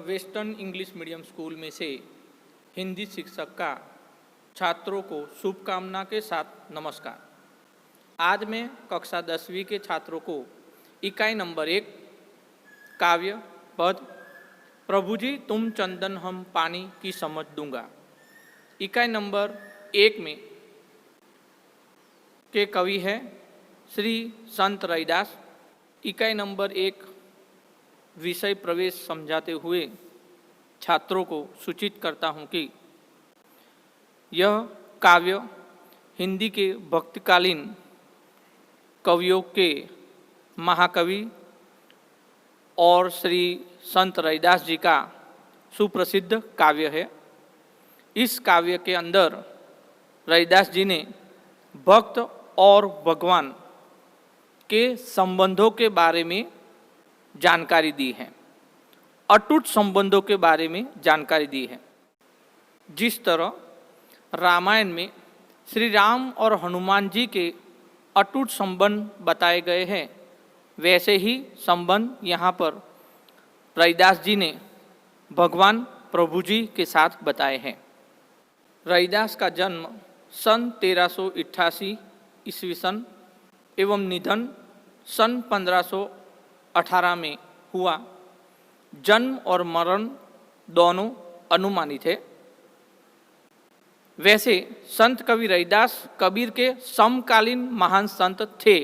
Western English medium school में से हिंदी शिक्षक का छात्रों को शुभकामना के साथ नमस्कार। आज मैं कक्षा 10वीं के छात्रों को इकाई नंबर 1 काव्य पद प्रभु जी तुम चंदन हम पानी की समझ दूंगा। इकाई नंबर 1 में के कवि है श्री संत रैदास। इकाई नंबर 1 विषय प्रवेश समझाते हुए छात्रों को सूचित करता हूं कि यह काव्य हिंदी के भक्तिकालीन कवियों के महाकवि और श्री संत रैदास जी का सुप्रसिद्ध काव्य है। इस काव्य के अंदर रैदास जी ने भक्त और भगवान के संबंधों के बारे में जानकारी दी है, अटूट संबंधों के बारे में जानकारी दी है। जिस तरह रामायण में श्री राम और हनुमान जी के अटूट संबंध बताए गए हैं, वैसे ही संबंध यहाँ पर रैदास जी ने भगवान प्रभु जी के साथ बताए हैं। रैदास का जन्म सन 1388 ईस्वी सन एवं निधन सन 1518 में हुआ। जन्म और मरण दोनों अनुमानित है। वैसे संत कवि रैदास कबीर के समकालीन महान संत थे।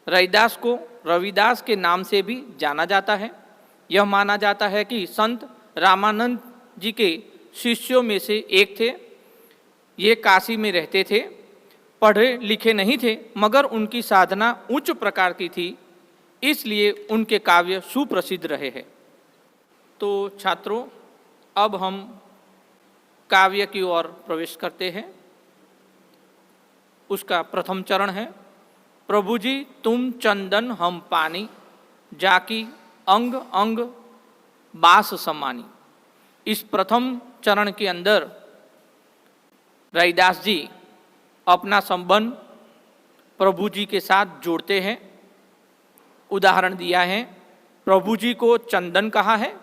रैदास को रविदास के नाम से भी जाना जाता है। यह माना जाता है कि संत रामानंद जी के शिष्यों में से एक थे। ये काशी में रहते थे, पढ़े लिखे नहीं थे, मगर उनकी साधना उच्च प्रकार की थी, इसलिए उनके काव्य सुप्रसिद्ध रहे हैं। तो छात्रों, अब हम काव्य की ओर प्रवेश करते हैं। उसका प्रथम चरण है प्रभु जी तुम चंदन हम पानी, जाकी अंग अंग बास समानी। इस प्रथम चरण के अंदर रैदास जी अपना संबंध प्रभु जी के साथ जोड़ते हैं। उदाहरण दिया है, प्रभु जी को चंदन कहा है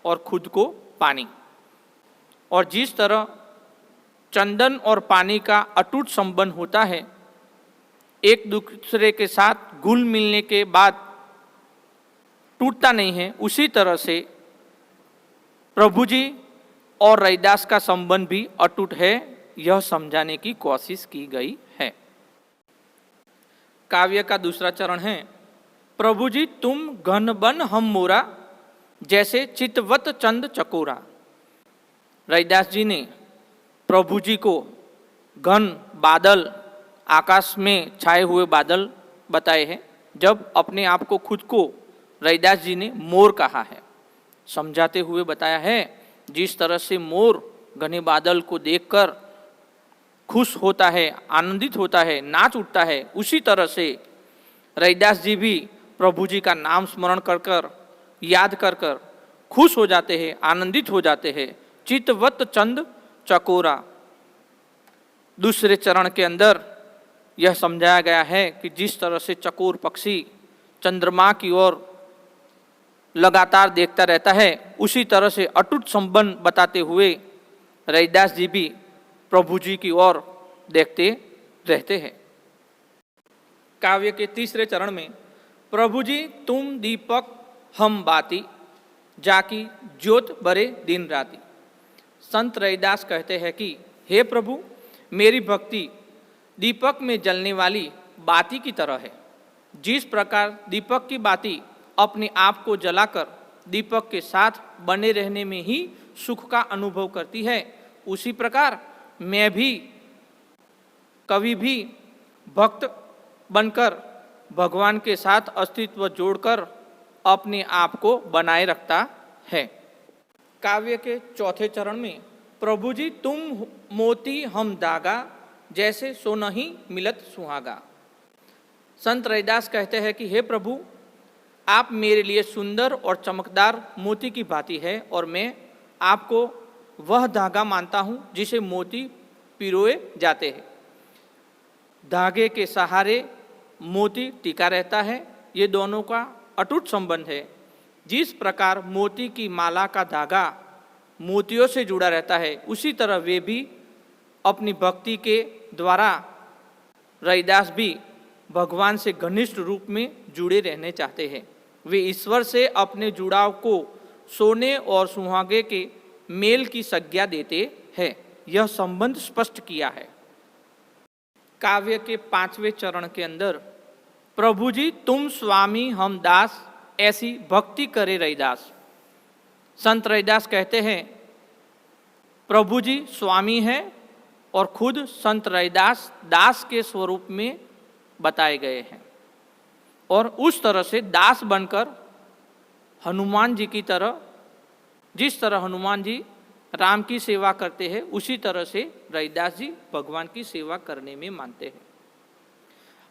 और खुद को पानी। और जिस तरह चंदन और पानी का अटूट संबंध होता है, एक दूसरे के साथ घुल मिलने के बाद टूटता नहीं है, उसी तरह से प्रभु जी और रैदास का संबंध भी अटूट है, यह समझाने की कोशिश की गई है। काव्य का दूसरा चरण है प्रभु जी तुम घन बन हम मोरा, जैसे चितवत चंद चकोरा। रैदास जी ने प्रभु जी को घन बादल, आकाश में छाए हुए बादल बताए हैं, जब अपने आप को खुद को रैदास जी ने मोर कहा है। समझाते हुए बताया है, जिस तरह से मोर घने बादल को देखकर खुश होता है, आनंदित होता है, नाच उठता है, उसी तरह से रैदास जी भी प्रभु जी का नाम स्मरण कर कर, याद कर कर खुश हो जाते हैं, आनंदित हो जाते हैं। चितवत चंद चकोरा। दूसरे चरण के अंदर यह समझाया गया है कि जिस तरह से चकोर पक्षी चंद्रमा की ओर लगातार देखता रहता है, उसी तरह से अटूट संबंध बताते हुए रैदास जी भी प्रभु जी की ओर देखते रहते हैं। काव्य के तीसरे चरण में प्रभु जी तुम दीपक हम बाती, जाकी ज्योत बरे दिन राती। संत रैदास कहते हैं कि हे प्रभु, मेरी भक्ति दीपक में जलने वाली बाती की तरह है। जिस प्रकार दीपक की बाती अपने आप को जलाकर दीपक के साथ बने रहने में ही सुख का अनुभव करती है, उसी प्रकार मैं भी कभी भी भक्त बनकर भगवान के साथ अस्तित्व जोड़कर अपने आप को बनाए रखता है। काव्य के चौथे चरण में प्रभु जी तुम मोती हम धागा, जैसे सो नहीं मिलत सुहागा। संत रैदास कहते हैं कि हे प्रभु, आप मेरे लिए सुंदर और चमकदार मोती की भांति है, और मैं आपको वह धागा मानता हूँ जिसे मोती पिरोए जाते हैं। धागे के सहारे मोती टिका रहता है। ये दोनों का अटूट संबंध है। जिस प्रकार मोती की माला का धागा मोतियों से जुड़ा रहता है, उसी तरह वे भी अपनी भक्ति के द्वारा रैदास भी भगवान से घनिष्ठ रूप में जुड़े रहने चाहते हैं। वे ईश्वर से अपने जुड़ाव को सोने और सुहागे के मेल की संज्ञा देते हैं। यह संबंध स्पष्ट किया है। काव्य के 5वें चरण के अंदर प्रभु जी तुम स्वामी हम दास, ऐसी भक्ति करे रैदास। संत रैदास कहते हैं प्रभु जी स्वामी हैं और खुद संत रैदास दास के स्वरूप में बताए गए हैं, और उस तरह से दास बनकर हनुमान जी की तरह, जिस तरह हनुमान जी राम की सेवा करते हैं, उसी तरह से रैदास जी भगवान की सेवा करने में मानते हैं।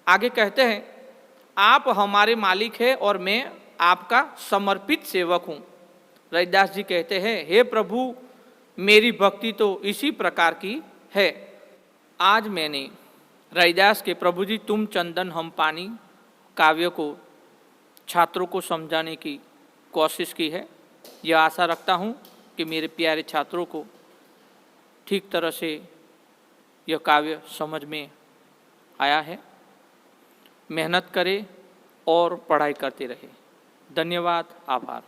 आगे कहते हैं आप हमारे मालिक हैं और मैं आपका समर्पित सेवक हूँ। रैदास जी कहते हैं हे प्रभु, मेरी भक्ति तो इसी प्रकार की है। आज मैंने रैदास के प्रभु जी तुम चंदन हम पानी काव्य को छात्रों को समझाने की कोशिश की है। यह आशा रखता हूँ कि मेरे प्यारे छात्रों को ठीक तरह से यह काव्य समझ में आया है। मेहनत करें और पढ़ाई करते रहे। धन्यवाद, आभार।